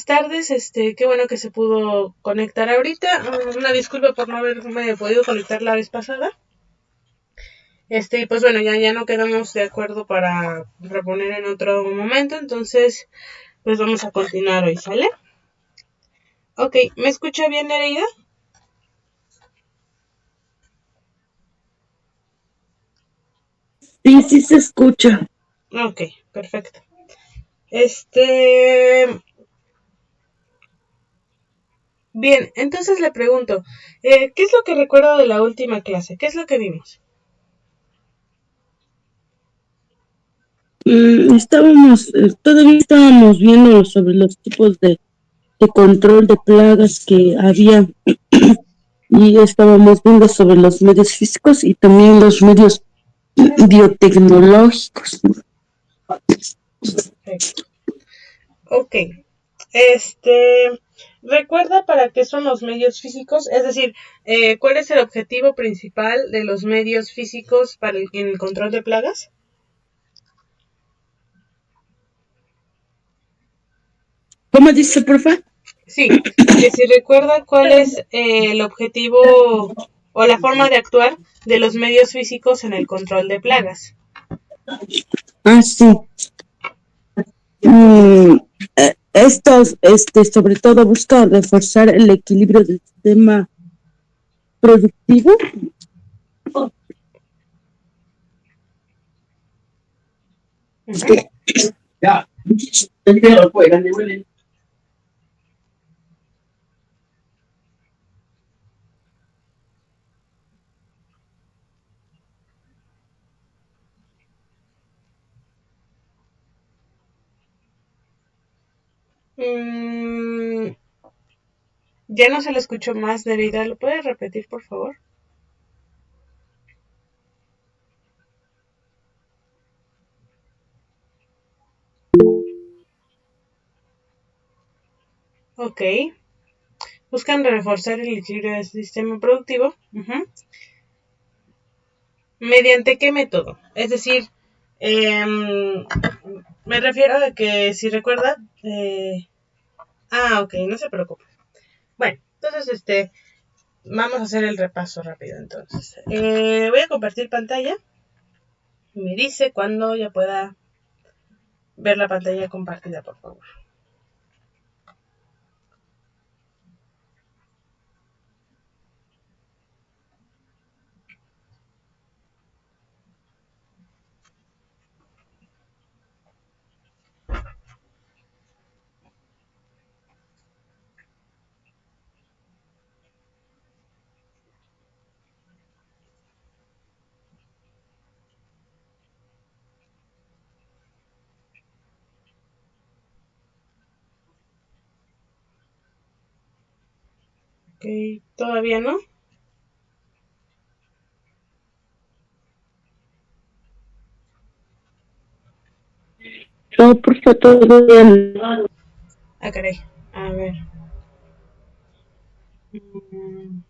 tardes, qué bueno que se pudo conectar ahorita. Una disculpa por no haberme podido conectar la vez pasada. Pues bueno, ya no quedamos de acuerdo para reponer en otro momento, entonces pues vamos a continuar hoy, ¿sale? Ok, ¿me escucha bien, Nereida? Sí se escucha. Ok, perfecto. Bien, entonces le pregunto, ¿qué es lo que recuerda de la última clase? ¿Qué es lo que vimos? Todavía estábamos viendo sobre los tipos de control de plagas que había y estábamos viendo sobre los medios físicos y también los medios biotecnológicos. Perfecto. Ok, ¿recuerda para qué son los medios físicos? Es decir, ¿cuál es el objetivo principal de los medios físicos en el control de plagas? ¿Cómo dice, profe? Sí, que si recuerda cuál es el objetivo o la forma de actuar de los medios físicos en el control de plagas. Sí. Estos, sobre todo, buscan reforzar el equilibrio del sistema productivo. Uh-huh. Ya. Ya no se le escuchó más, Nereida. ¿Lo puede repetir, por favor? Ok. Buscan reforzar el equilibrio del sistema productivo. Uh-huh. ¿Mediante qué método? Es decir, me refiero a que si recuerda... ok, no se preocupe. Bueno, entonces vamos a hacer el repaso rápido entonces. Voy a compartir pantalla. Me dice cuando ya pueda ver la pantalla compartida, por favor. Ok, todavía no. No, por favor, todavía no. Caray. A ver. Mm,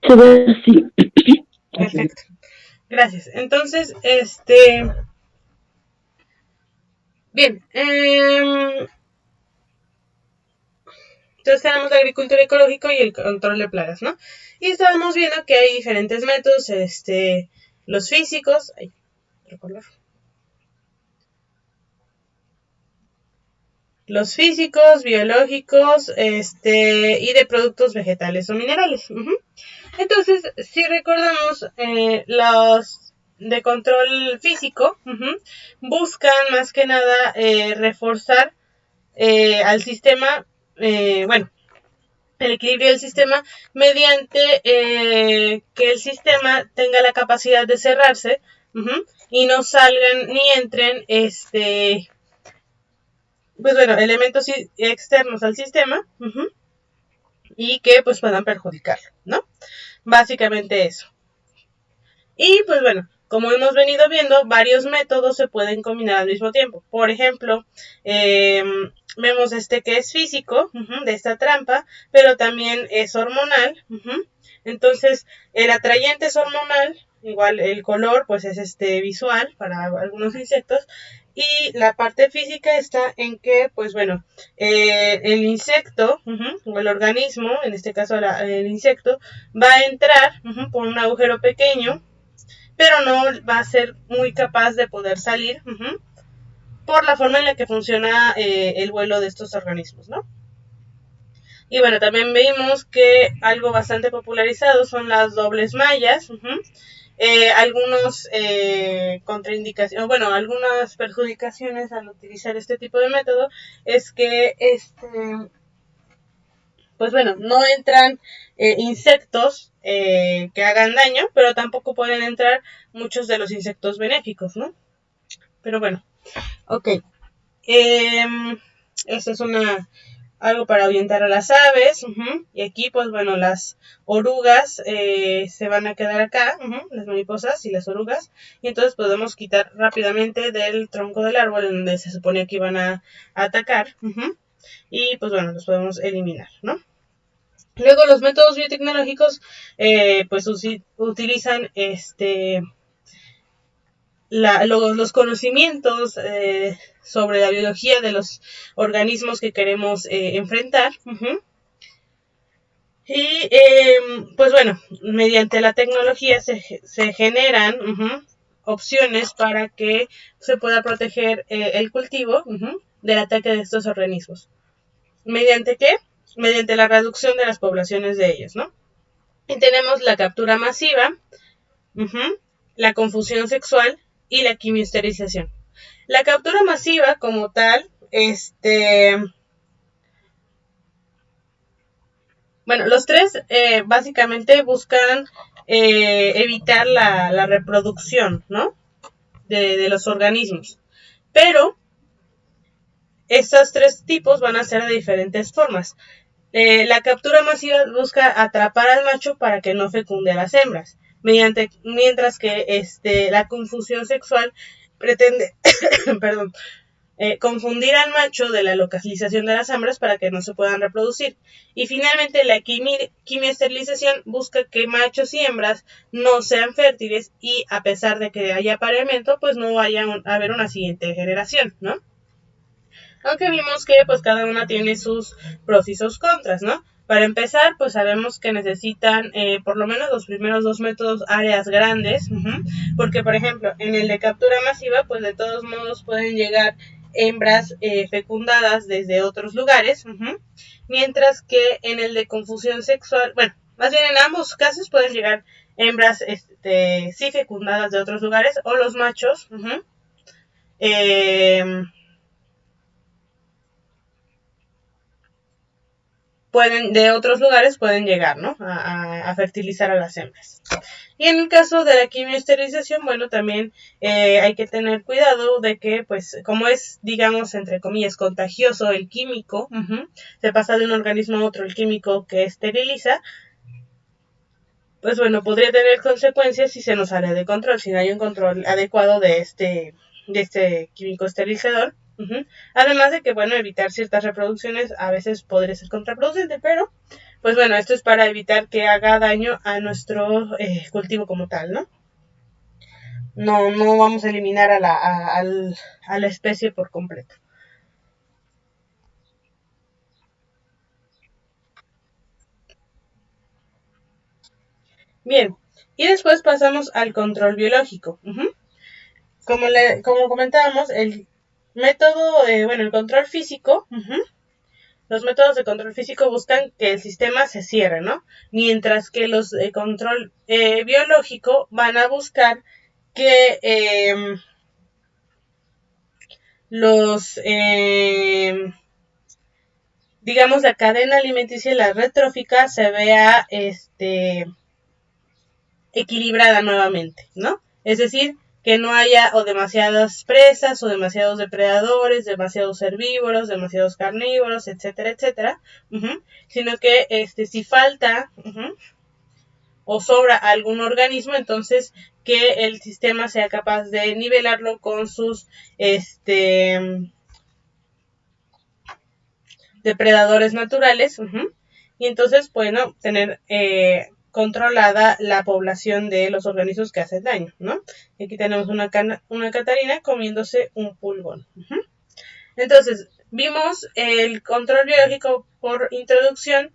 Se ve así. Perfecto. Gracias. Entonces, bien. Entonces tenemos la agricultura ecológica y el control de plagas, ¿no? Y estábamos viendo que hay diferentes métodos, los físicos, otro color. Los físicos, biológicos, y de productos vegetales o minerales. Uh-huh. Entonces, si recordamos, los de control físico, uh-huh, buscan más que nada reforzar al sistema, bueno, el equilibrio del sistema mediante que el sistema tenga la capacidad de cerrarse, uh-huh, y no salgan ni entren pues bueno, elementos externos al sistema, uh-huh, y que pues puedan perjudicarlo, ¿no? Básicamente eso. Y pues bueno, como hemos venido viendo, varios métodos se pueden combinar al mismo tiempo. Por ejemplo, vemos este que es físico, de esta trampa, pero también es hormonal. Entonces, el atrayente es hormonal, igual el color pues es visual para algunos insectos, y la parte física está en que, pues bueno, el insecto o el organismo, en este caso el insecto, va a entrar por un agujero pequeño, pero no va a ser muy capaz de poder salir por la forma en la que funciona el vuelo de estos organismos, ¿no? Y bueno, también vimos que algo bastante popularizado son las dobles mallas. Algunos contraindicaciones, bueno, algunas perjudicaciones al utilizar este tipo de método es que pues bueno, no entran insectos que hagan daño, pero tampoco pueden entrar muchos de los insectos benéficos, ¿no? Pero bueno, ok. Esta es algo para ahuyentar a las aves. Y aquí, pues bueno, las orugas se van a quedar acá, las mariposas y las orugas. Y entonces podemos quitar rápidamente del tronco del árbol en donde se supone que iban a atacar. Y pues bueno, los podemos eliminar, ¿no? Luego los métodos biotecnológicos pues utilizan los conocimientos sobre la biología de los organismos que queremos enfrentar. Y pues bueno, mediante la tecnología se generan opciones para que se pueda proteger el cultivo del ataque de estos organismos. ¿Mediante qué? Mediante la reducción de las poblaciones de ellos, ¿no? Y tenemos la captura masiva, la confusión sexual y la quimioesterilización. La captura masiva como tal, bueno, los tres básicamente buscan evitar la reproducción, ¿no? De los organismos. Pero estos tres tipos van a ser de diferentes formas. La captura masiva busca atrapar al macho para que no fecunde a las hembras, mientras que la confusión sexual pretende perdón, confundir al macho de la localización de las hembras para que no se puedan reproducir. Y finalmente la quimioesterilización busca que machos y hembras no sean fértiles y a pesar de que haya apareamiento, pues no vaya a haber una siguiente generación, ¿no? Aunque vimos que pues cada una tiene sus pros y sus contras, ¿no? Para empezar, pues sabemos que necesitan por lo menos los primeros dos métodos áreas grandes, porque por ejemplo en el de captura masiva, pues de todos modos pueden llegar hembras fecundadas desde otros lugares, mientras que en el de confusión sexual, bueno, más bien en ambos casos pueden llegar hembras sí fecundadas de otros lugares o los machos, de otros lugares pueden llegar, ¿no? A fertilizar a las hembras. Y en el caso de la quimioesterilización, bueno, también hay que tener cuidado de que, pues, como es, digamos, entre comillas, contagioso el químico, se pasa de un organismo a otro el químico que esteriliza, pues bueno, podría tener consecuencias si se nos sale de control, si no hay un control adecuado de este químico esterilizador. Además de que, bueno, evitar ciertas reproducciones a veces podría ser contraproducente, pero, pues bueno, esto es para evitar que haga daño a nuestro cultivo como tal, ¿no? No vamos a eliminar a la especie por completo. Bien, y después pasamos al control biológico. Como comentábamos, el método, el control físico, los métodos de control físico buscan que el sistema se cierre, ¿no? Mientras que los de control biológico van a buscar que digamos, la cadena alimenticia y la red trófica se vea equilibrada nuevamente, ¿no? Es decir, que no haya o demasiadas presas o demasiados depredadores, demasiados herbívoros, demasiados carnívoros, etcétera, etcétera, sino que si falta o sobra algún organismo, entonces que el sistema sea capaz de nivelarlo con sus depredadores naturales, y entonces, bueno, tener controlada la población de los organismos que hacen daño, ¿no? Y aquí tenemos una catarina comiéndose un pulgón. Entonces, vimos el control biológico por introducción,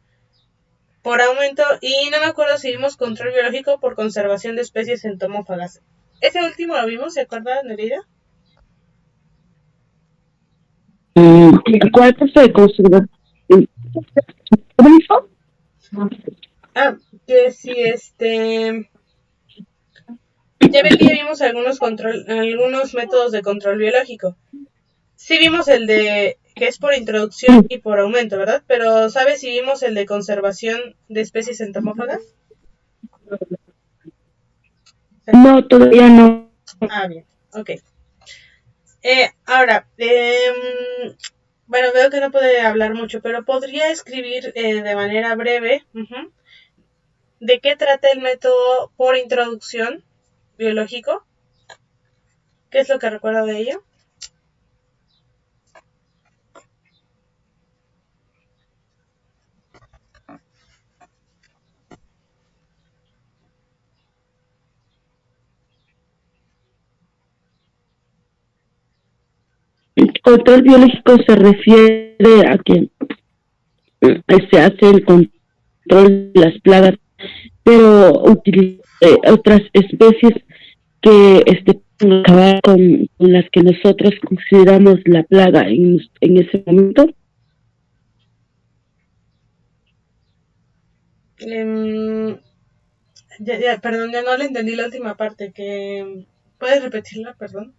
por aumento, y no me acuerdo si vimos control biológico por conservación de especies entomófagas. Ese último lo vimos, ¿se acuerdan, Nereida? ¿Cuál es de conservación? ¿Cómo dijo? Que si ya ven que ya vimos algunos métodos de control biológico. Sí vimos el de que es por introducción y por aumento, ¿verdad? Pero ¿sabes si vimos el de conservación de especies entomófagas? No, todavía no. Bien, ok. Ahora, bueno, veo que no puede hablar mucho, pero podría escribir de manera breve de qué trata el método por introducción biológico. ¿Qué es lo que recuerda de ello? El control biológico se refiere a que se hace el control de las plagas, pero utiliza otras especies que acabar con las que nosotros consideramos la plaga en ese momento. Perdón, ya no le entendí la última parte. ¿Puedes repetirla, perdón?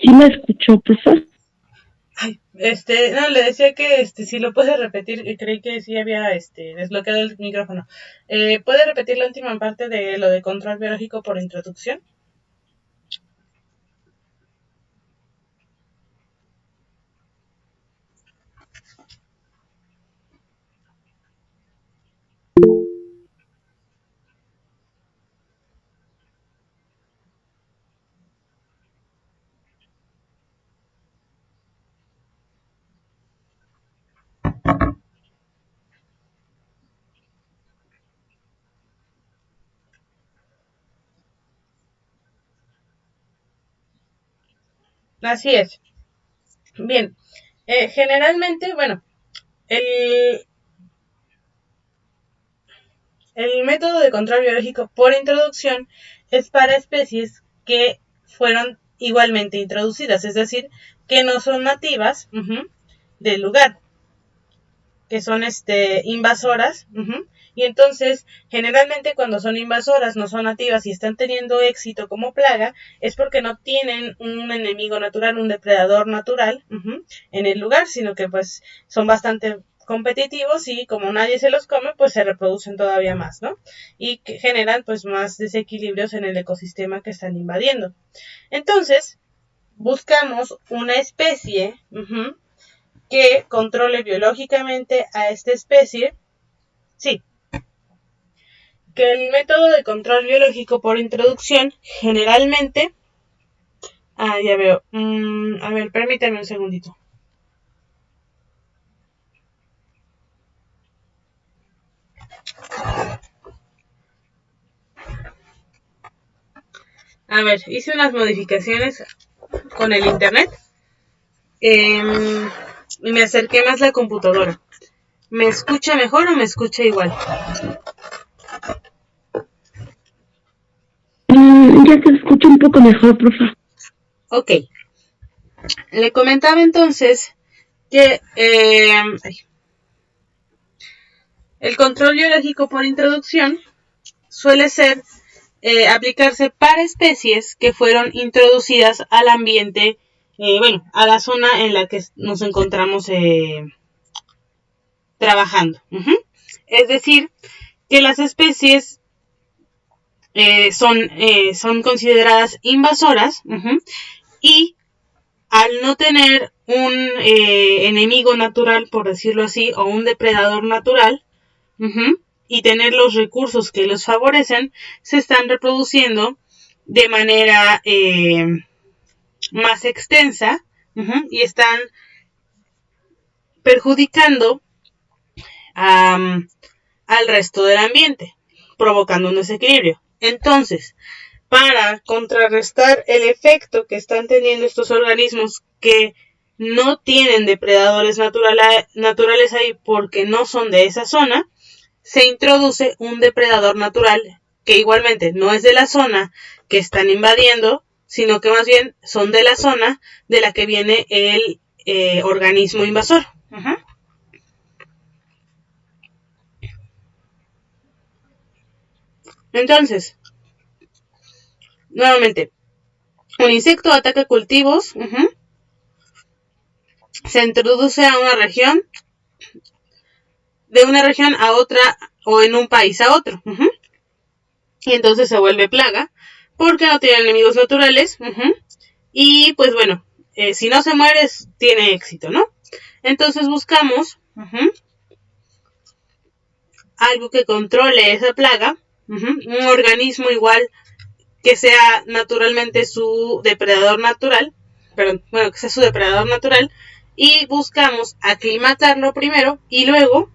¿Sí me escuchó, profesor? Ay, no, le decía que si lo puede repetir, creí que sí había desbloqueado el micrófono. ¿Puede repetir la última parte de lo de control biológico por introducción? Así es. Bien. Generalmente, bueno, el método de control biológico por introducción es para especies que fueron igualmente introducidas, es decir, que no son nativas del lugar, que son invasoras, y entonces generalmente cuando son invasoras, no son nativas y están teniendo éxito como plaga, es porque no tienen un enemigo natural, un depredador natural en el lugar, sino que pues son bastante competitivos y como nadie se los come, pues se reproducen todavía más, ¿no? Y que generan pues más desequilibrios en el ecosistema que están invadiendo. Entonces, buscamos una especie que controle biológicamente a esta especie. Sí, que el método de control biológico por introducción generalmente... ya veo. A ver, permítame un segundito. A ver, hice unas modificaciones con el internet y me acerqué más a la computadora. ¿Me escucha mejor o me escucha igual? Ya se escucha un poco mejor, profe. Ok. Le comentaba entonces que el control biológico por introducción suele ser aplicarse para especies que fueron introducidas al ambiente, a la zona en la que nos encontramos trabajando. Es decir, que las especies son consideradas invasoras y al no tener un enemigo natural, por decirlo así, o un depredador natural, y tener los recursos que los favorecen, se están reproduciendo de manera más extensa y están perjudicando al resto del ambiente, provocando un desequilibrio. Entonces, para contrarrestar el efecto que están teniendo estos organismos que no tienen depredadores naturales ahí porque no son de esa zona, se introduce un depredador natural que igualmente no es de la zona que están invadiendo, sino que más bien son de la zona de la que viene el organismo invasor. Entonces, nuevamente, un insecto ataca cultivos, se introduce a una región, de una región a otra o en un país a otro. Y entonces se vuelve plaga porque no tiene enemigos naturales. Y pues bueno, si no se muere, tiene éxito, ¿no? Entonces buscamos algo que controle esa plaga, un organismo igual que sea naturalmente su depredador natural, que sea su depredador natural, y buscamos aclimatarlo primero y luego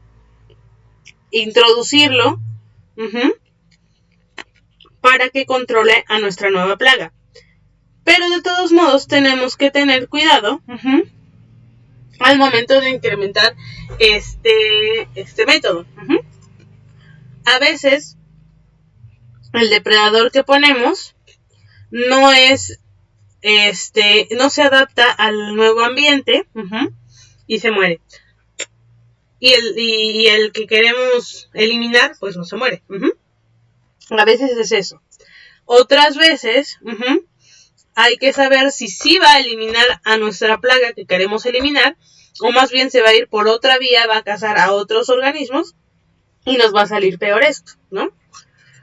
introducirlo para que controle a nuestra nueva plaga. Pero de todos modos tenemos que tener cuidado al momento de incrementar este método. A veces el depredador que ponemos no se adapta al nuevo ambiente y se muere. Y el que queremos eliminar, pues no se muere. A veces es eso. Otras veces hay que saber si sí va a eliminar a nuestra plaga que queremos eliminar, o más bien se va a ir por otra vía, va a cazar a otros organismos y nos va a salir peor esto, ¿no?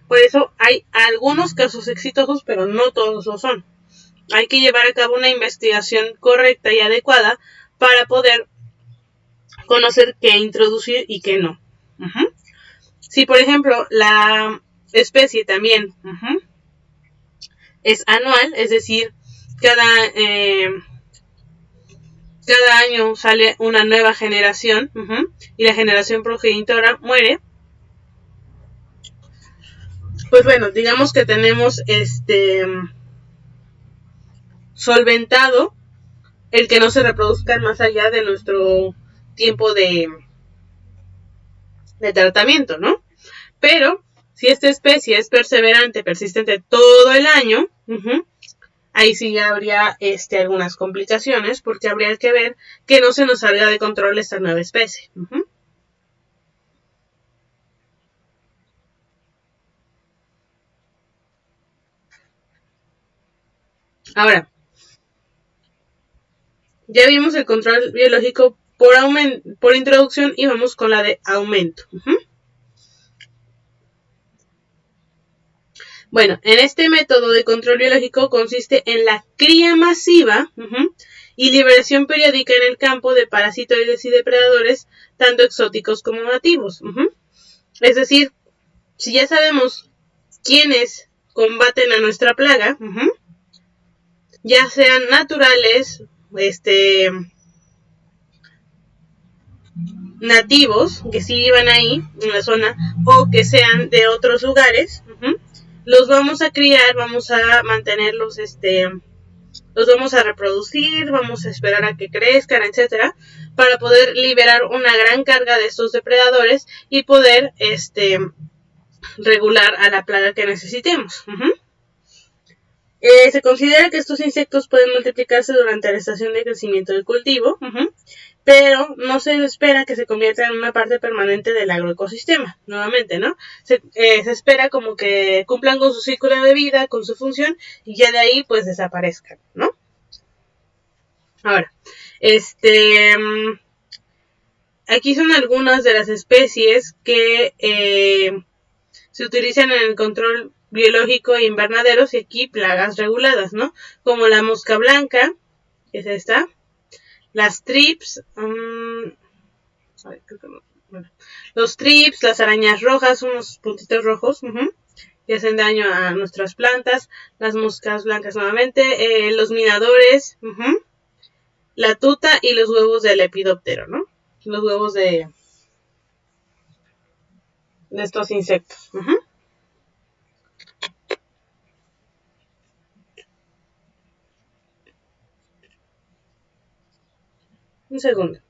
Por eso hay algunos casos exitosos, pero no todos lo son. Hay que llevar a cabo una investigación correcta y adecuada para poder conocer qué introducir y qué no. Si, por ejemplo, la especie también es anual, es decir, cada año sale una nueva generación y la generación progenitora muere, pues bueno, digamos que tenemos solventado el que no se reproduzcan más allá de nuestro tiempo de tratamiento, ¿no? Pero si esta especie es perseverante, persistente todo el año, ahí sí ya habría algunas complicaciones, porque habría que ver que no se nos salga de control esta nueva especie. Ahora, ya vimos el control biológico por introducción y vamos con la de aumento. Bueno, en este método de control biológico consiste en la cría masiva y liberación periódica en el campo de parasitoides y depredadores, tanto exóticos como nativos. Es decir, si ya sabemos quiénes combaten a nuestra plaga, ya sean naturales, nativos, que sí vivan ahí en la zona, o que sean de otros lugares, los vamos a criar, vamos a mantenerlos, los vamos a reproducir, vamos a esperar a que crezcan, etcétera, para poder liberar una gran carga de estos depredadores y poder regular a la plaga que necesitemos. Se considera que estos insectos pueden multiplicarse durante la estación de crecimiento del cultivo, pero no se espera que se convierta en una parte permanente del agroecosistema, nuevamente, ¿no? Se espera como que cumplan con su ciclo de vida, con su función, y ya de ahí pues desaparezcan, ¿no? Ahora, aquí son algunas de las especies que se utilizan en el control biológico de invernaderos y aquí plagas reguladas, ¿no? Como la mosca blanca, que es esta, las trips, los trips, las arañas rojas, unos puntitos rojos, que hacen daño a nuestras plantas, las moscas blancas nuevamente, los minadores, la tuta y los huevos del lepidóptero, ¿no? Los huevos de estos insectos. Un segundo.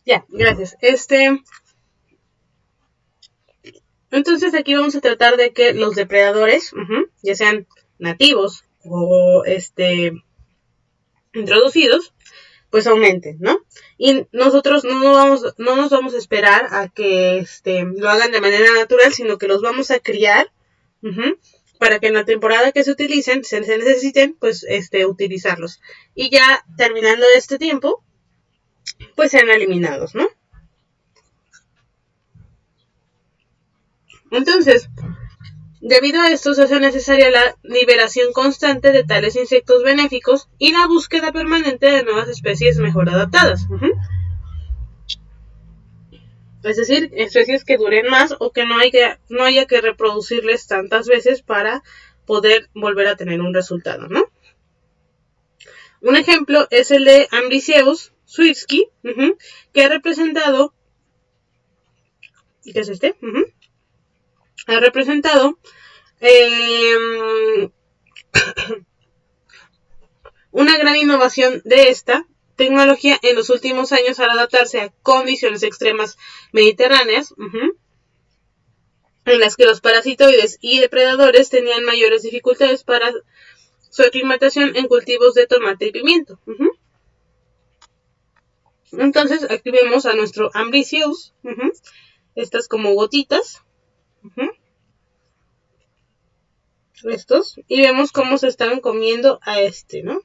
Ya, gracias. Entonces aquí vamos a tratar de que los depredadores, ya sean nativos o introducidos, pues aumenten, ¿no? Y nosotros no nos vamos a esperar a que lo hagan de manera natural, sino que los vamos a criar para que en la temporada que se utilicen, se necesiten, pues utilizarlos. Y ya terminando este tiempo, pues sean eliminados, ¿no? Entonces, debido a esto se hace necesaria la liberación constante de tales insectos benéficos y la búsqueda permanente de nuevas especies mejor adaptadas. Es decir, especies que duren más o que no haya que reproducirles tantas veces para poder volver a tener un resultado, ¿no? Un ejemplo es el de Amblysseus swirsky, que ha representado, ¿qué es este? Ha representado una gran innovación de esta tecnología en los últimos años al adaptarse a condiciones extremas mediterráneas, en las que los parasitoides y depredadores tenían mayores dificultades para su aclimatación en cultivos de tomate y pimiento. Entonces aquí vemos a nuestro Amblysseus, estas como gotitas, estos, y vemos cómo se están comiendo a ¿no?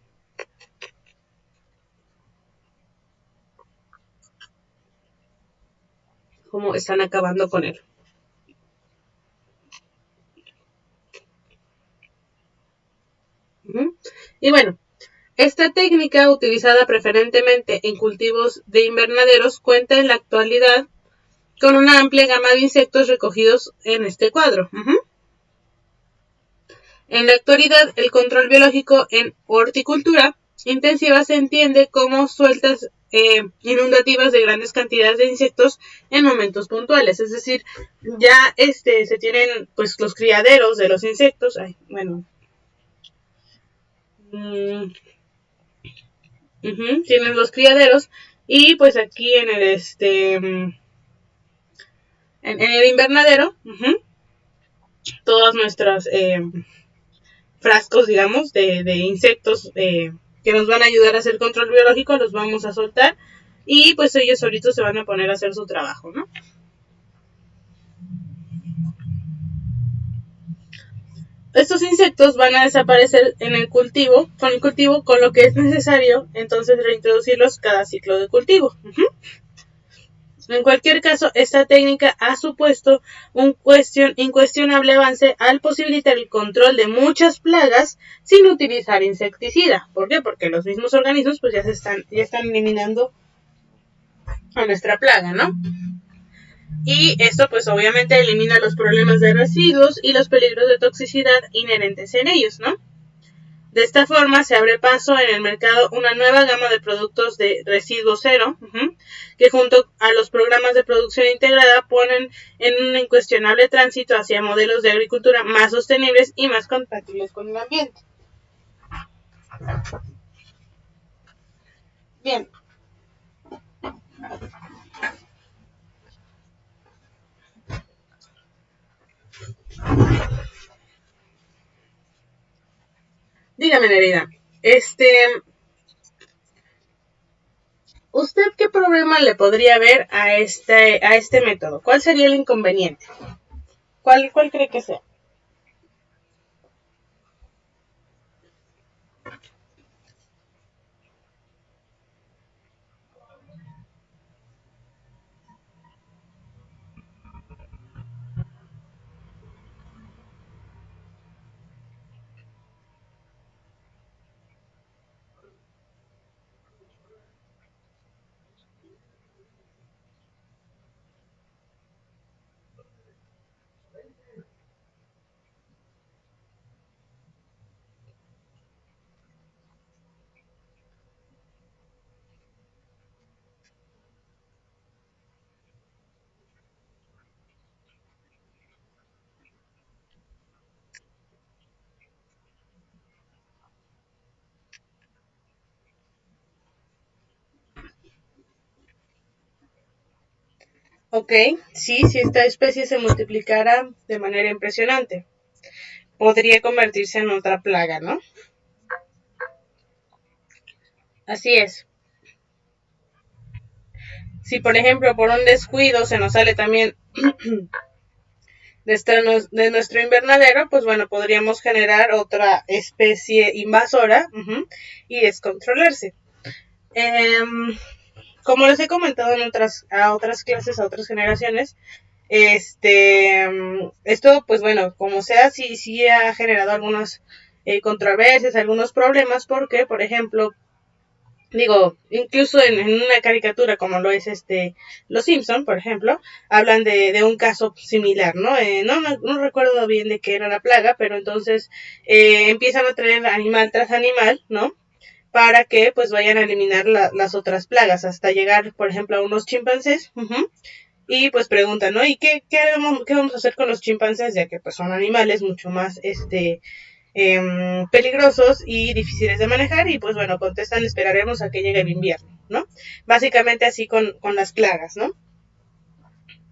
Cómo están acabando con él. Y bueno, esta técnica, utilizada preferentemente en cultivos de invernaderos, cuenta en la actualidad con una amplia gama de insectos recogidos en este cuadro. En la actualidad, el control biológico en horticultura intensiva se entiende como sueltas inundativas de grandes cantidades de insectos en momentos puntuales. Es decir, ya se tienen pues los criaderos de los insectos. Tienen los criaderos y pues aquí en el en el invernadero todas nuestras frascos, digamos, de insectos que nos van a ayudar a hacer control biológico, los vamos a soltar y pues ellos solitos se van a poner a hacer su trabajo, ¿no? Estos insectos van a desaparecer con el cultivo, con lo que es necesario, entonces reintroducirlos cada ciclo de cultivo. En cualquier caso, esta técnica ha supuesto un incuestionable avance al posibilitar el control de muchas plagas sin utilizar insecticida. ¿Por qué? Porque los mismos organismos pues ya están eliminando a nuestra plaga, ¿no? Y esto pues obviamente elimina los problemas de residuos y los peligros de toxicidad inherentes en ellos, ¿no? De esta forma se abre paso en el mercado una nueva gama de productos de residuo cero, que junto a los programas de producción integrada ponen en un incuestionable tránsito hacia modelos de agricultura más sostenibles y más compatibles con el ambiente. Bien. Dígame, Nerida, ¿usted qué problema le podría ver a este método? ¿Cuál sería el inconveniente? ¿Cuál cree que sea? Ok, sí, si esta especie se multiplicara de manera impresionante, podría convertirse en otra plaga, ¿no? Así es. Si, por ejemplo, por un descuido se nos sale también de nuestro invernadero, pues bueno, podríamos generar otra especie invasora y descontrolarse. Em, Como les he comentado a otras clases, a otras generaciones, esto, pues bueno, como sea, sí ha generado algunas controversias, algunos problemas, porque, por ejemplo, digo, incluso en una caricatura como lo es Los Simpson, por ejemplo, hablan de un caso similar, ¿no? No recuerdo bien de qué era la plaga, pero entonces empiezan a traer animal tras animal, ¿no? Para que pues vayan a eliminar las otras plagas, hasta llegar, por ejemplo, a unos chimpancés, y pues preguntan, ¿no? ¿Y qué vamos a hacer con los chimpancés? Ya que pues son animales mucho más, peligrosos y difíciles de manejar y pues bueno, contestan esperaremos a que llegue el invierno, ¿no? Básicamente así con las plagas, ¿no?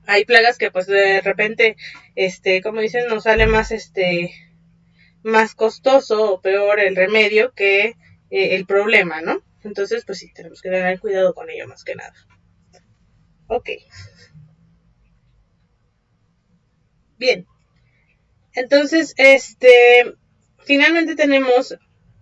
Hay plagas que pues de repente, como dicen, nos sale más, más costoso o peor el remedio que el problema, ¿no? Entonces pues sí, tenemos que tener cuidado con ello más que nada. Ok, bien. Entonces, finalmente tenemos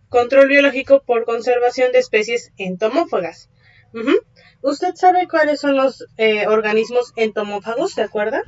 control biológico por conservación de especies entomófagas. Ujú. ¿Usted sabe cuáles son los organismos entomófagos? ¿Se acuerda?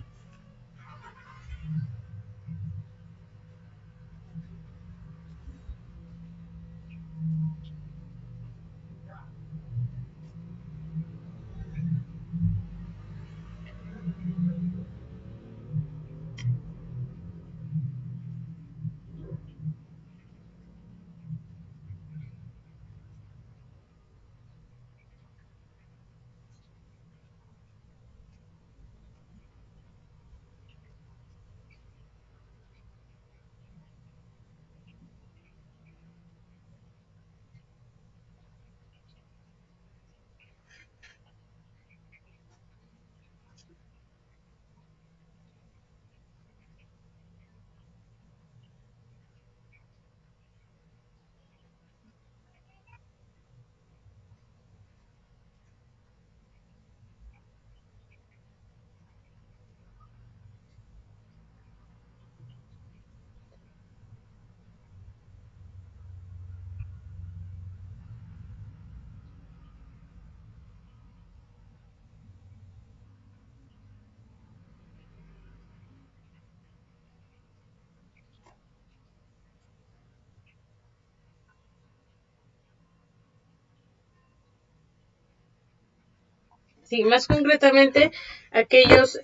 Sí, más concretamente aquellos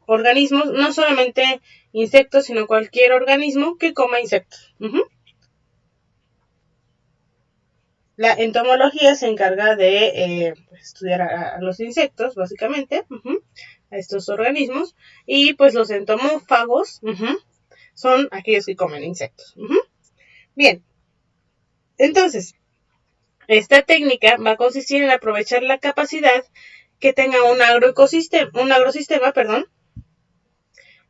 organismos, no solamente insectos, sino cualquier organismo que coma insectos. La entomología se encarga de estudiar a los insectos, básicamente, a estos organismos, y pues los entomófagos son aquellos que comen insectos. Bien, entonces, esta técnica va a consistir en aprovechar la capacidad que tenga un agrosistema,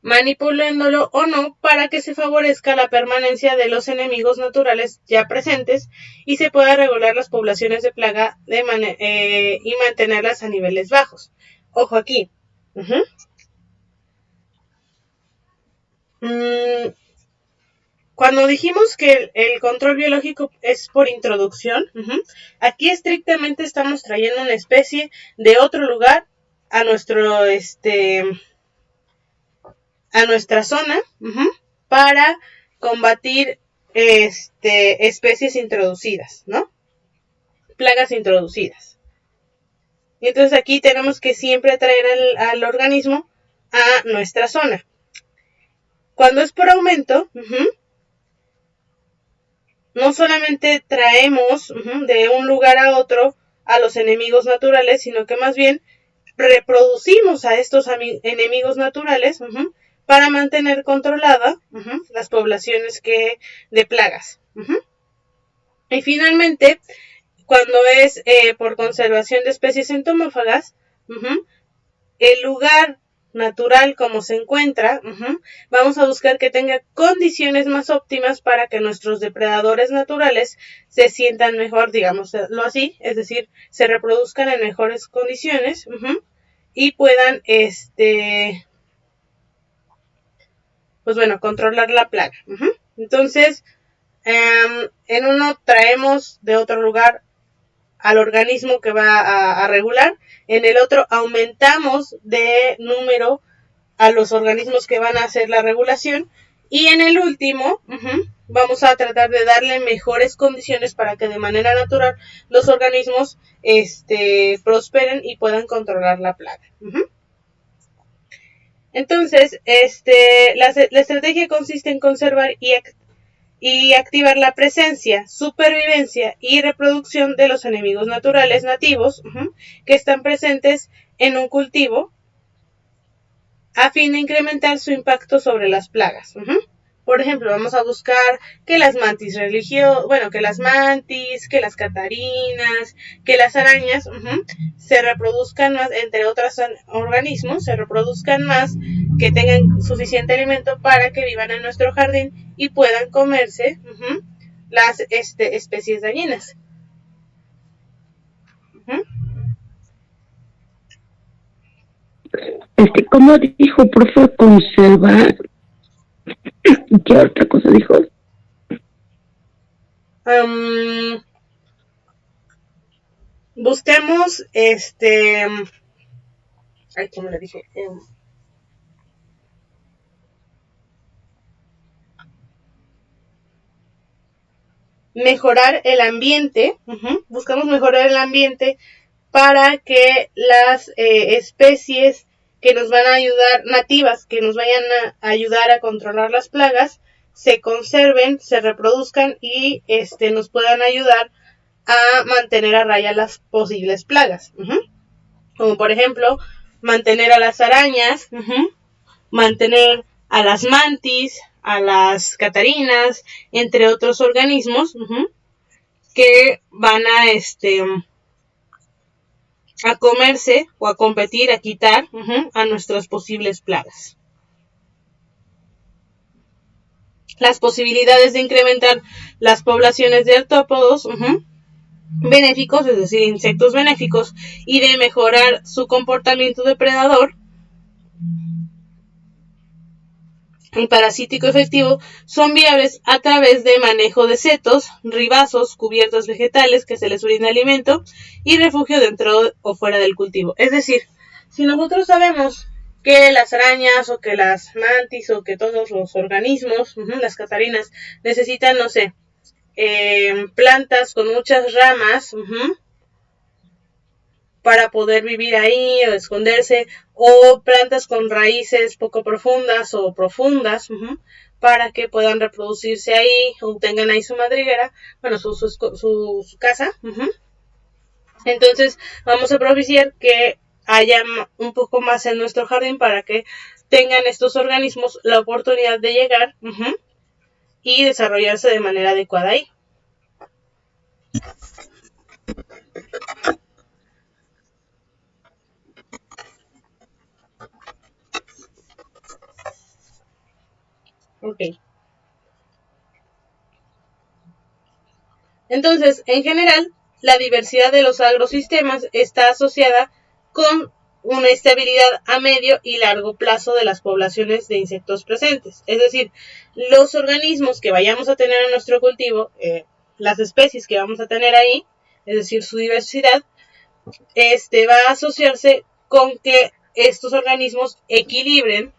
manipulándolo o no para que se favorezca la permanencia de los enemigos naturales ya presentes y se pueda regular las poblaciones de plaga y mantenerlas a niveles bajos. Ojo aquí. Cuando dijimos que el control biológico es por introducción, aquí estrictamente estamos trayendo una especie de otro lugar a nuestra zona para combatir especies introducidas, ¿no? Plagas introducidas. Y entonces aquí tenemos que siempre traer al organismo a nuestra zona. Cuando es por aumento, no solamente traemos de un lugar a otro a los enemigos naturales, sino que más bien reproducimos a estos enemigos naturales para mantener controlada las poblaciones de plagas. Y finalmente, cuando es por conservación de especies entomófagas, el lugar natural como se encuentra, vamos a buscar que tenga condiciones más óptimas para que nuestros depredadores naturales se sientan mejor, digámoslo así, es decir, se reproduzcan en mejores condiciones y puedan, pues bueno, controlar la plaga. Entonces, en uno traemos de otro lugar al organismo que va a regular, en el otro aumentamos de número a los organismos que van a hacer la regulación y en el último vamos a tratar de darle mejores condiciones para que de manera natural los organismos prosperen y puedan controlar la plaga. Entonces, la estrategia consiste en conservar y activar la presencia, supervivencia y reproducción de los enemigos naturales nativos que están presentes en un cultivo a fin de incrementar su impacto sobre las plagas. Por ejemplo, vamos a buscar que las mantis que las mantis, que las catarinas, que las arañas se reproduzcan más, entre otros organismos, se reproduzcan más, que tengan suficiente alimento para que vivan en nuestro jardín y puedan comerse las especies dañinas. ¿Cómo dijo, profe? Conservar. ¿Qué otra cosa dijo? Busquemos ¿cómo le dije? Mejorar el ambiente, buscamos mejorar el ambiente para que las especies que nos van a ayudar, nativas, que nos vayan a ayudar a controlar las plagas, se conserven, se reproduzcan y nos puedan ayudar a mantener a raya las posibles plagas. Como por ejemplo, mantener a las arañas, mantener a las mantis, a las catarinas, entre otros organismos que van a comerse o a competir, a quitar a nuestras posibles plagas. Las posibilidades de incrementar las poblaciones de artrópodos benéficos, es decir, insectos benéficos, y de mejorar su comportamiento depredador y parasítico efectivo son viables a través de manejo de setos, ribazos, cubiertas vegetales que se les brinda alimento y refugio dentro o fuera del cultivo. Es decir, si nosotros sabemos que las arañas o que las mantis o que todos los organismos, las catarinas, necesitan, no sé, plantas con muchas ramas para poder vivir ahí o esconderse, o plantas con raíces poco profundas o profundas, para que puedan reproducirse ahí o tengan ahí su madriguera, bueno, su casa. Entonces vamos a propiciar que haya un poco más en nuestro jardín para que tengan estos organismos la oportunidad de llegar y desarrollarse de manera adecuada ahí. Ok. Entonces, en general, la diversidad de los agrosistemas está asociada con una estabilidad a medio y largo plazo de las poblaciones de insectos presentes. Es decir, los organismos que vayamos a tener en nuestro cultivo, las especies que vamos a tener ahí, es decir, su diversidad, va a asociarse con que estos organismos equilibren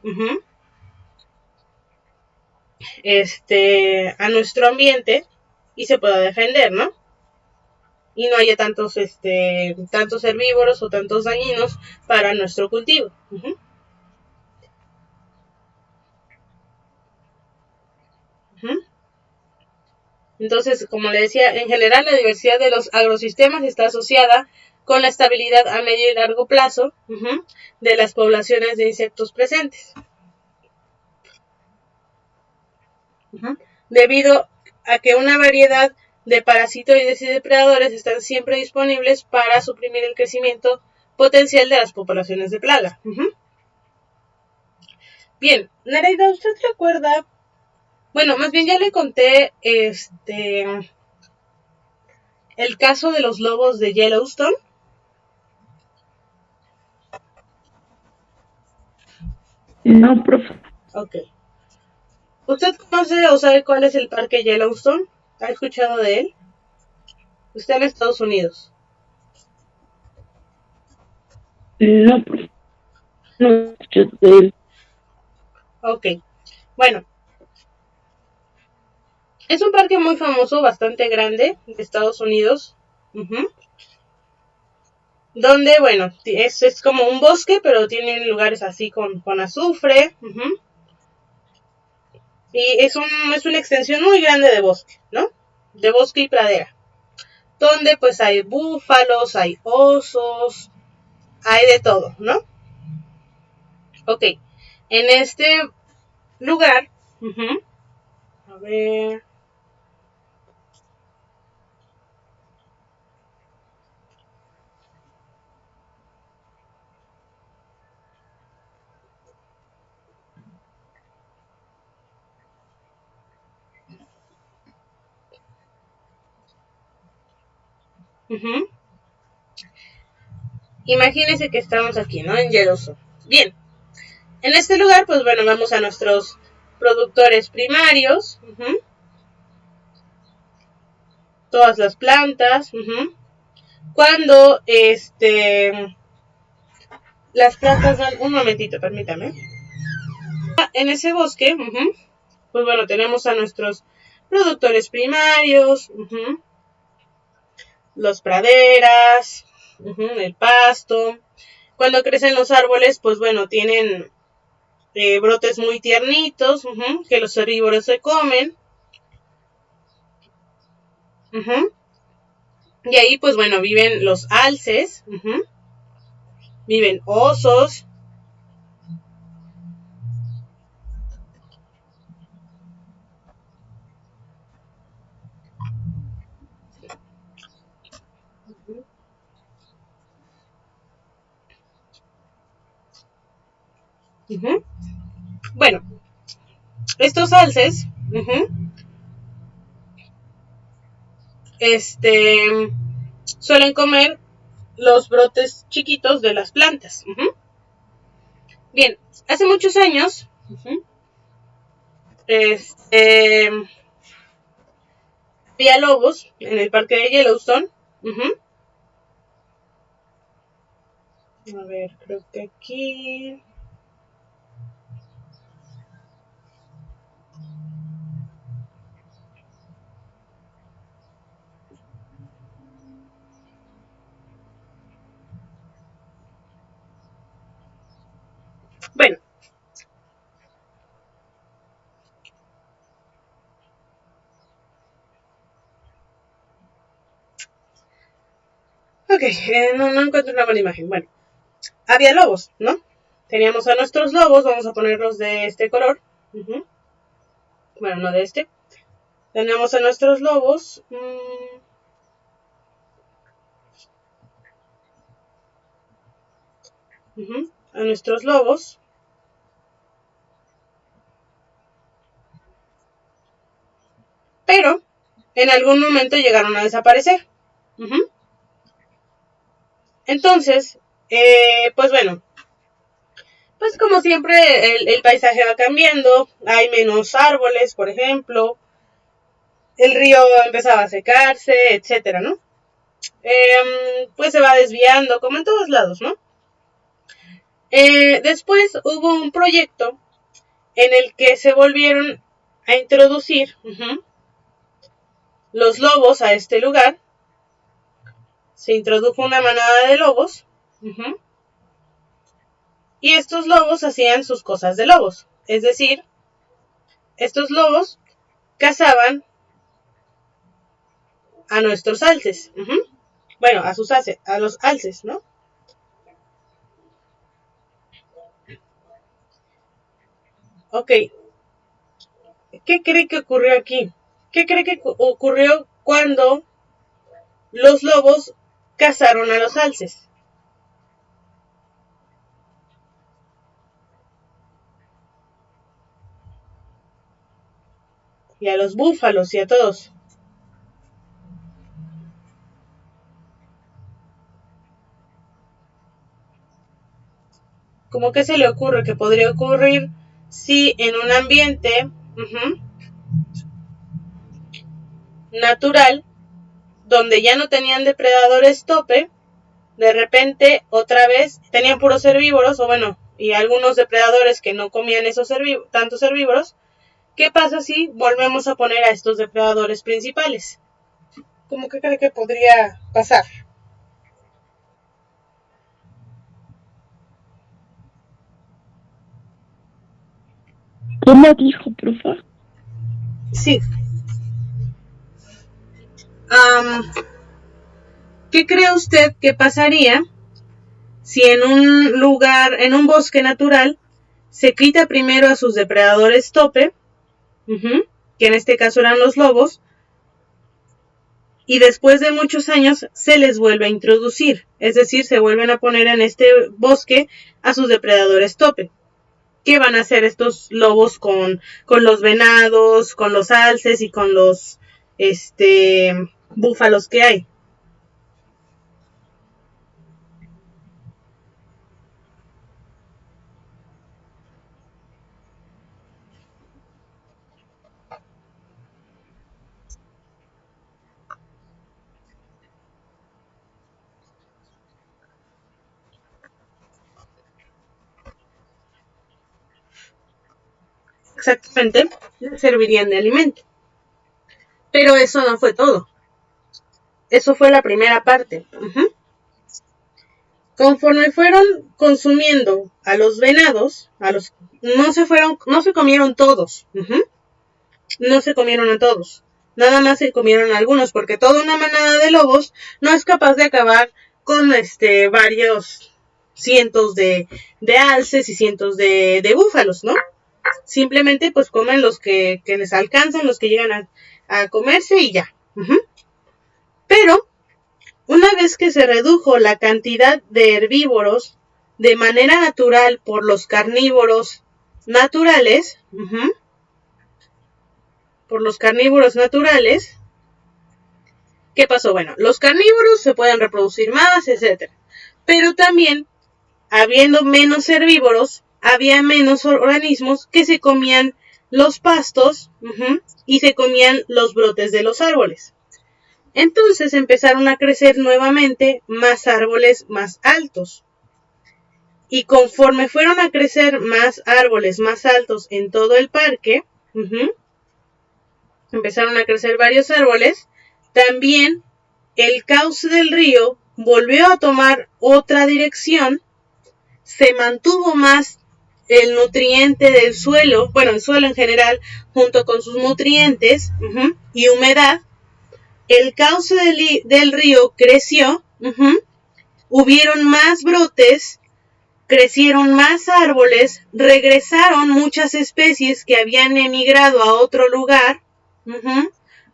a nuestro ambiente y se pueda defender, ¿no? Y no haya tantos herbívoros o tantos dañinos para nuestro cultivo. Entonces, como le decía, en general la diversidad de los agrosistemas está asociada con la estabilidad a medio y largo plazo de las poblaciones de insectos presentes. Debido a que una variedad de parasitoides y depredadores están siempre disponibles para suprimir el crecimiento potencial de las poblaciones de plaga. Bien, Nereida, ¿usted recuerda? Bueno, más bien ya le conté el caso de los lobos de Yellowstone. No, profe. Ok. ¿Usted conoce o sabe cuál es el parque Yellowstone? ¿Ha escuchado de él? Está en Estados Unidos. No, profe. No escuché de él. Ok. Bueno, es un parque muy famoso, bastante grande, de Estados Unidos. Donde, bueno, es como un bosque, pero tienen lugares así con azufre. Y es una extensión muy grande de bosque, ¿no? De bosque y pradera. Donde pues hay búfalos, hay osos, hay de todo, ¿no? Ok. En este lugar, a ver. Imagínense que estamos aquí, ¿no? En Yellowstone. Bien. En este lugar, pues bueno, vamos a nuestros productores primarios. Todas las plantas. Cuando las plantas dan, un momentito, permítame. En ese bosque, pues bueno, tenemos a nuestros productores primarios, los praderas, el pasto. Cuando crecen los árboles, pues bueno, tienen brotes muy tiernitos, que los herbívoros se comen. Y ahí, pues bueno, viven los alces, viven osos. Bueno, estos alces, suelen comer los brotes chiquitos de las plantas. Bien, hace muchos años, había lobos en el parque de Yellowstone. A ver, creo que aquí. Ok, no encuentro una buena imagen. Bueno, había lobos, ¿no? Teníamos a nuestros lobos, vamos a ponerlos de este color. Bueno, no de este. Tenemos a nuestros lobos. A nuestros lobos. Pero en algún momento llegaron a desaparecer. Entonces, pues bueno, pues como siempre el paisaje va cambiando, hay menos árboles, por ejemplo, el río empezaba a secarse, etcétera, ¿no? Pues se va desviando, como en todos lados, ¿no? Después hubo un proyecto en el que se volvieron a introducir los lobos a este lugar. Se introdujo una manada de lobos. Y estos lobos hacían sus cosas de lobos. Es decir, estos lobos cazaban a nuestros alces. Bueno, a los alces, ¿no? Ok. ¿Qué cree que ocurrió aquí? ¿Qué cree que ocurrió cuando los lobos cazaron a los alces? Y a los búfalos y a todos. ¿Cómo que se le ocurre que podría ocurrir si en un ambiente natural, donde ya no tenían depredadores tope, de repente otra vez tenían puros herbívoros, o bueno, y algunos depredadores que no comían esos tantos herbívoros? ¿Qué pasa si volvemos a poner a estos depredadores principales? ¿Cómo que cree que podría pasar? ¿Cómo dijo, profe? Sí. ¿Qué cree usted que pasaría si en un lugar, en un bosque natural, se quita primero a sus depredadores tope, que en este caso eran los lobos, y después de muchos años se les vuelve a introducir? Es decir, se vuelven a poner en este bosque a sus depredadores tope. ¿Qué van a hacer estos lobos con los venados, con los alces y con los búfalos que hay? Exactamente, servirían de alimento. Pero eso no fue todo. Eso fue la primera parte. Conforme fueron consumiendo a los venados, no se comieron todos. No se comieron a todos. Nada más se comieron a algunos, porque toda una manada de lobos no es capaz de acabar con varios cientos de alces y cientos de búfalos, ¿no? Simplemente pues comen los que les alcanzan, los que llegan a comerse y ya. Pero una vez que se redujo la cantidad de herbívoros de manera natural por los carnívoros naturales, ¿qué pasó? Bueno, los carnívoros se pueden reproducir más, etc. Pero también, habiendo menos herbívoros, había menos organismos que se comían los pastos y se comían los brotes de los árboles. Entonces empezaron a crecer nuevamente más árboles más altos. Y conforme fueron a crecer más árboles más altos en todo el parque, empezaron a crecer varios árboles, también el cauce del río volvió a tomar otra dirección, se mantuvo más el nutriente del suelo, bueno, el suelo en general, junto con sus nutrientes y humedad. El cauce del río creció hubieron más brotes, crecieron más árboles, regresaron muchas especies que habían emigrado a otro lugar,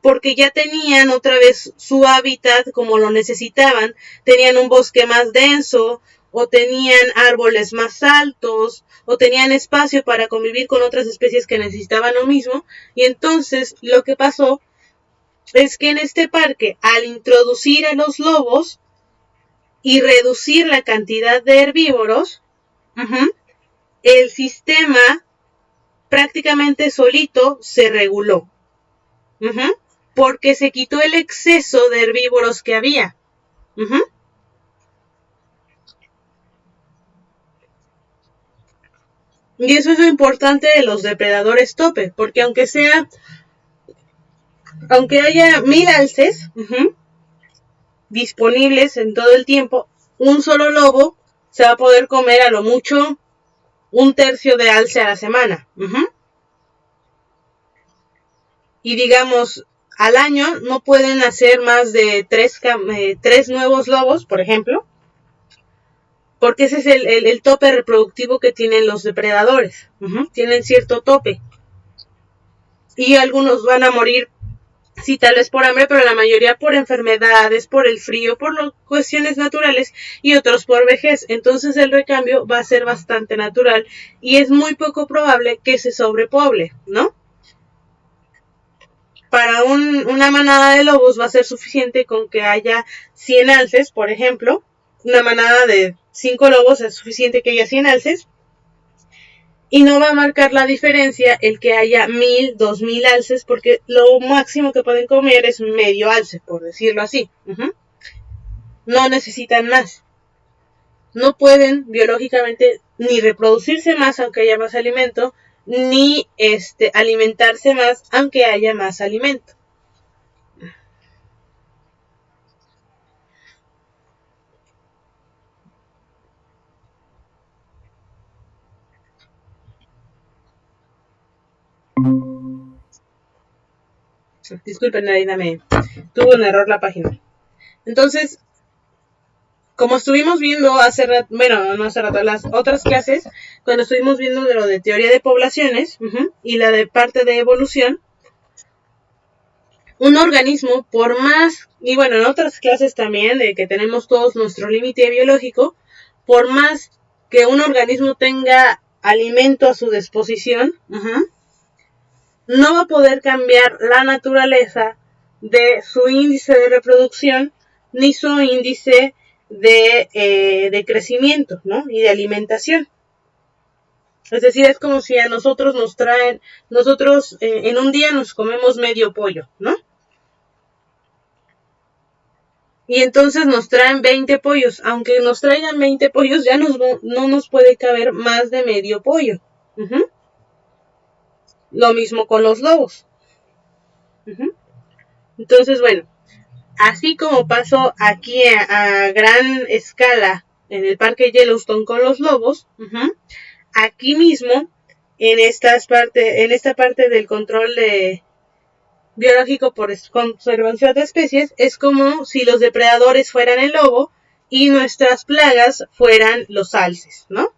porque ya tenían otra vez su hábitat como lo necesitaban, tenían un bosque más denso, o tenían árboles más altos, o tenían espacio para convivir con otras especies que necesitaban lo mismo, y entonces lo que pasó es que en este parque, al introducir a los lobos y reducir la cantidad de herbívoros, el sistema prácticamente solito se reguló, porque se quitó el exceso de herbívoros que había. Y eso es lo importante de los depredadores tope, porque aunque haya 1000 alces disponibles en todo el tiempo, un solo lobo se va a poder comer a lo mucho 1/3 de alce a la semana. Y digamos, al año no pueden hacer más de 3 nuevos lobos, por ejemplo, porque ese es el tope reproductivo que tienen los depredadores. Tienen cierto tope. Y algunos van a morir, sí, tal vez por hambre, pero la mayoría por enfermedades, por el frío, por cuestiones naturales, y otros por vejez. Entonces el recambio va a ser bastante natural y es muy poco probable que se sobrepoble, ¿no? Para una manada de lobos va a ser suficiente con que haya 100 alces, por ejemplo. Una manada de 5 lobos es suficiente que haya 100 alces. Y no va a marcar la diferencia el que haya 1000, 2000 alces, porque lo máximo que pueden comer es medio alce, por decirlo así. No necesitan más. No pueden biológicamente ni reproducirse más aunque haya más alimento, ni alimentarse más aunque haya más alimento. Disculpen, Narina, tuvo un error la página. Entonces, como estuvimos viendo hace rato, bueno, no hace rato, las otras clases, cuando estuvimos viendo de lo de teoría de poblaciones y la de parte de evolución, un organismo, por más, y bueno, en otras clases también, de que tenemos todos nuestro límite biológico, por más que un organismo tenga alimento a su disposición, no va a poder cambiar la naturaleza de su índice de reproducción ni su índice de crecimiento, ¿no? Y de alimentación. Es decir, es como si a nosotros nos traen, nosotros en un día nos comemos medio pollo, ¿no? Y entonces nos traen 20 pollos. Aunque nos traigan 20 pollos, ya no nos puede caber más de medio pollo. Lo mismo con los lobos. Entonces, bueno, así como pasó aquí a gran escala en el parque Yellowstone con los lobos, aquí mismo, en esta parte del control biológico por conservación de especies, es como si los depredadores fueran el lobo y nuestras plagas fueran los alces, ¿no?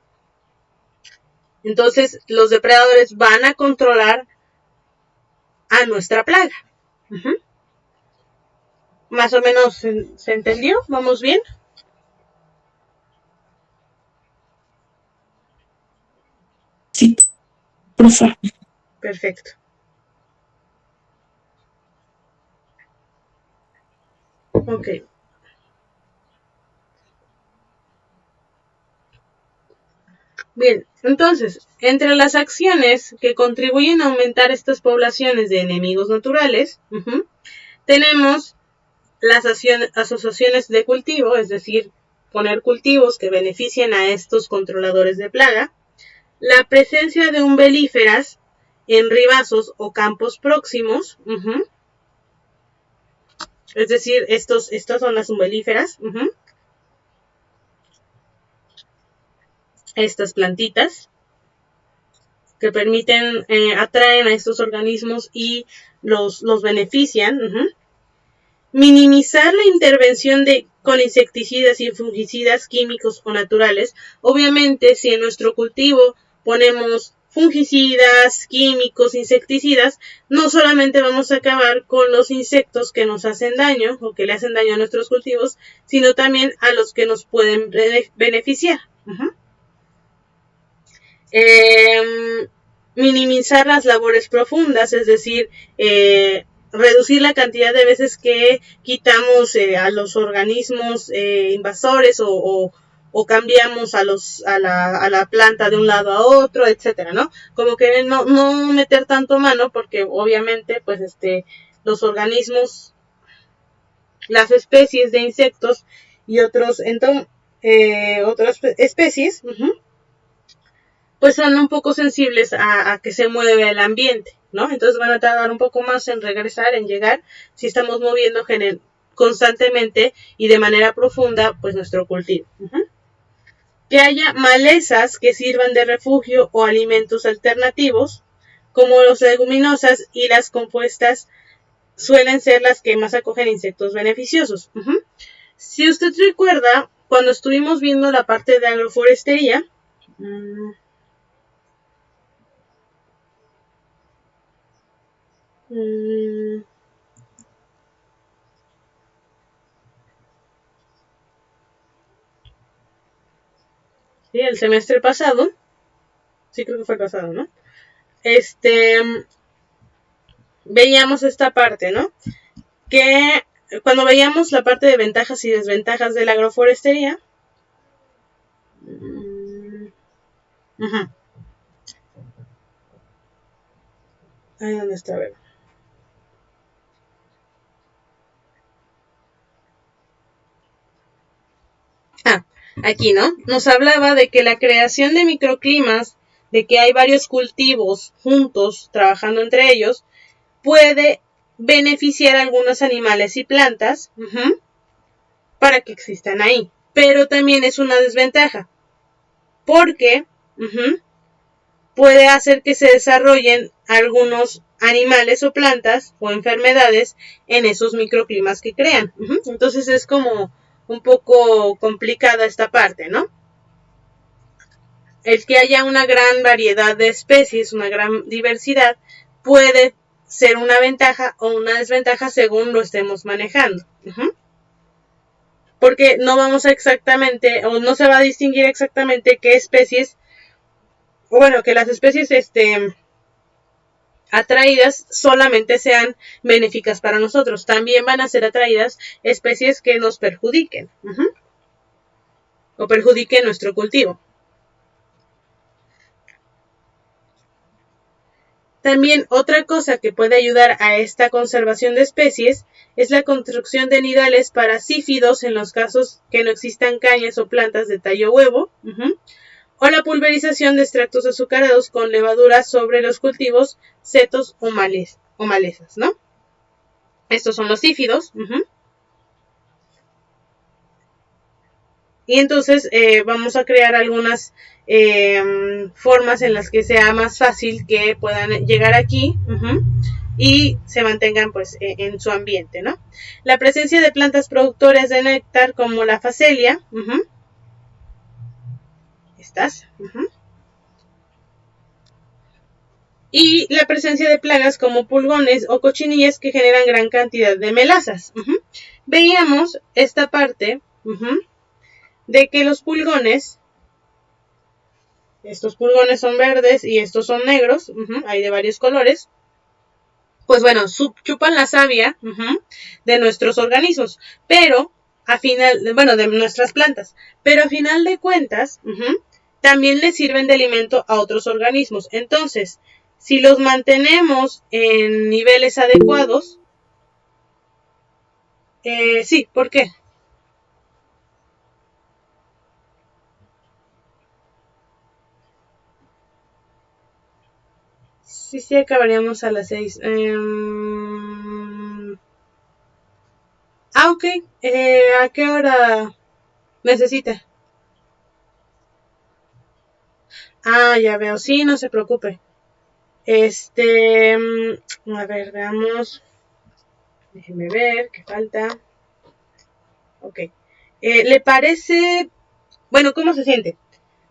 Entonces, los depredadores van a controlar a nuestra plaga. Más o menos se entendió, ¿vamos bien? Sí, profe. Perfecto. Ok. Bien, entonces, entre las acciones que contribuyen a aumentar estas poblaciones de enemigos naturales, tenemos las asociaciones de cultivo, es decir, poner cultivos que beneficien a estos controladores de plaga, la presencia de umbelíferas en ribazos o campos próximos, es decir, estas son las umbelíferas, estas plantitas que permiten, atraen a estos organismos y los benefician. Minimizar la intervención de con insecticidas y fungicidas químicos o naturales. Obviamente, si en nuestro cultivo ponemos fungicidas, químicos, insecticidas, no solamente vamos a acabar con los insectos que nos hacen daño o que le hacen daño a nuestros cultivos, sino también a los que nos pueden beneficiar. Minimizar las labores profundas, es decir, reducir la cantidad de veces que quitamos a los organismos invasores o cambiamos a la planta de un lado a otro, etcétera, ¿no? Como que no meter tanto mano, porque obviamente, pues, los organismos, las especies de insectos y otras especies, pues son un poco sensibles a que se mueve el ambiente, ¿no? Entonces van a tardar un poco más en regresar, en llegar, si estamos moviendo constantemente y de manera profunda, pues nuestro cultivo. Que haya malezas que sirvan de refugio o alimentos alternativos, como las leguminosas y las compuestas suelen ser las que más acogen insectos beneficiosos. Si usted recuerda, cuando estuvimos viendo la parte de agroforestería, sí, el semestre pasado, sí creo que fue el pasado, ¿no? Veíamos esta parte, ¿no? Que cuando veíamos la parte de ventajas y desventajas de la agroforestería, ahí donde está, a ver. Aquí, ¿no? Nos hablaba de que la creación de microclimas, de que hay varios cultivos juntos, trabajando entre ellos, puede beneficiar a algunos animales y plantas para que existan ahí. Pero también es una desventaja, porque puede hacer que se desarrollen algunos animales o plantas o enfermedades en esos microclimas que crean. Entonces es como un poco complicada esta parte, ¿no? El que haya una gran variedad de especies, una gran diversidad, puede ser una ventaja o una desventaja según lo estemos manejando. Porque no vamos a exactamente, o no se va a distinguir exactamente qué especies, o bueno, que las especies atraídas solamente sean benéficas para nosotros. También van a ser atraídas especies que nos perjudiquen o perjudiquen nuestro cultivo. También otra cosa que puede ayudar a esta conservación de especies es la construcción de nidales para sífidos en los casos que no existan cañas o plantas de tallo huevo, o la pulverización de extractos azucarados con levadura sobre los cultivos, setos o malezas, ¿no? Estos son los sífidos. Y entonces vamos a crear algunas formas en las que sea más fácil que puedan llegar aquí y se mantengan pues en su ambiente, ¿no? La presencia de plantas productoras de néctar como la facelia, estas, y la presencia de plagas como pulgones o cochinillas que generan gran cantidad de melazas. Veíamos esta parte de que los pulgones, estos pulgones son verdes y estos son negros, hay de varios colores, pues bueno, chupan la savia de nuestros organismos, pero de nuestras plantas, pero a final de cuentas, también les sirven de alimento a otros organismos. Entonces, si los mantenemos en niveles adecuados, sí, ¿por qué? Sí, acabaríamos a las 6. Ok. ¿A qué hora necesita? Ya veo. Sí, no se preocupe. A ver, veamos. Déjeme ver, ¿qué falta? Ok. ¿Le parece, bueno, cómo se siente?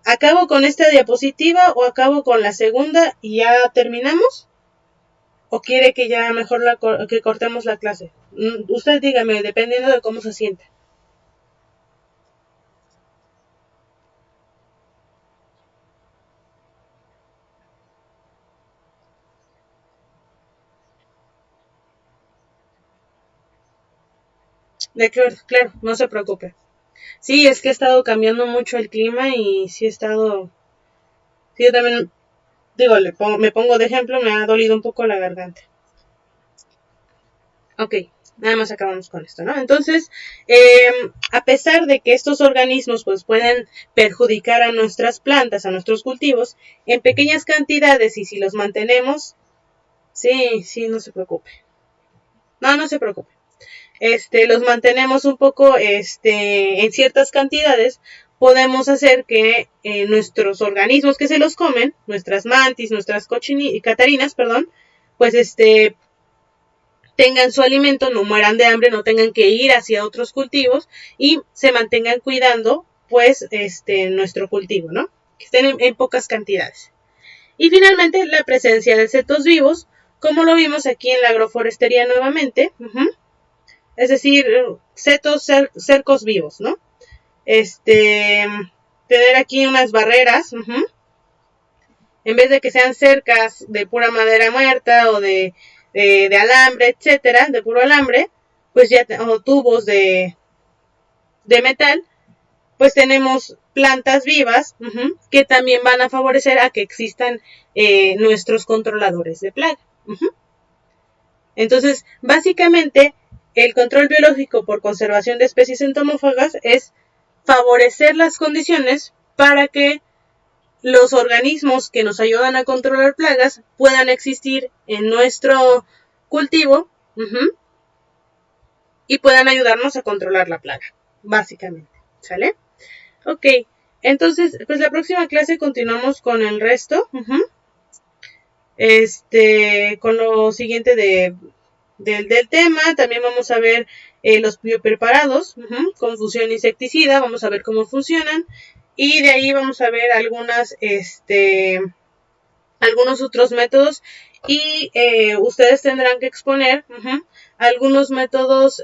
¿Acabo con esta diapositiva o acabo con la segunda y ya terminamos? ¿O quiere que ya mejor que cortemos la clase? Usted dígame, dependiendo de cómo se sienta. Claro, no se preocupe. Sí, es que ha estado cambiando mucho el clima y sí he estado... Sí, yo también, digo, me pongo de ejemplo, me ha dolido un poco la garganta. Ok, nada más acabamos con esto, ¿no? Entonces, a pesar de que estos organismos pues pueden perjudicar a nuestras plantas, a nuestros cultivos, en pequeñas cantidades y si los mantenemos, sí, no se preocupe. No se preocupe. Los mantenemos un poco en ciertas cantidades, podemos hacer que nuestros organismos que se los comen, nuestras mantis, nuestras catarinas, perdón, pues tengan su alimento, no mueran de hambre, no tengan que ir hacia otros cultivos y se mantengan cuidando pues nuestro cultivo, ¿no? Que estén en pocas cantidades. Y finalmente la presencia de setos vivos, como lo vimos aquí en la agroforestería nuevamente, es decir, cercos vivos, ¿no? Tener aquí unas barreras, en vez de que sean cercas de pura madera muerta o de alambre, etcétera, de puro alambre, pues ya, o tubos de metal, pues tenemos plantas vivas que también van a favorecer a que existan nuestros controladores de plaga. Entonces, básicamente, el control biológico por conservación de especies entomófagas es favorecer las condiciones para que los organismos que nos ayudan a controlar plagas puedan existir en nuestro cultivo y puedan ayudarnos a controlar la plaga, básicamente, ¿sale? Ok, entonces, pues la próxima clase continuamos con el resto, con lo siguiente del tema. También vamos a ver los biopreparados con fusión insecticida, vamos a ver cómo funcionan y de ahí vamos a ver algunos otros métodos y ustedes tendrán que exponer algunos métodos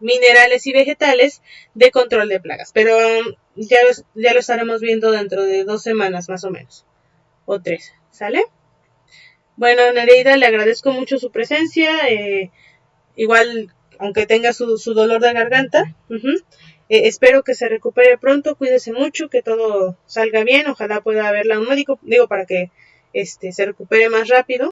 minerales y vegetales de control de plagas, pero ya lo estaremos viendo dentro de 2 semanas más o menos, o 3, ¿sale? Bueno, Nereida, le agradezco mucho su presencia, igual, aunque tenga su dolor de garganta, espero que se recupere pronto, cuídese mucho, que todo salga bien, ojalá pueda verla a un médico, digo, para que se recupere más rápido.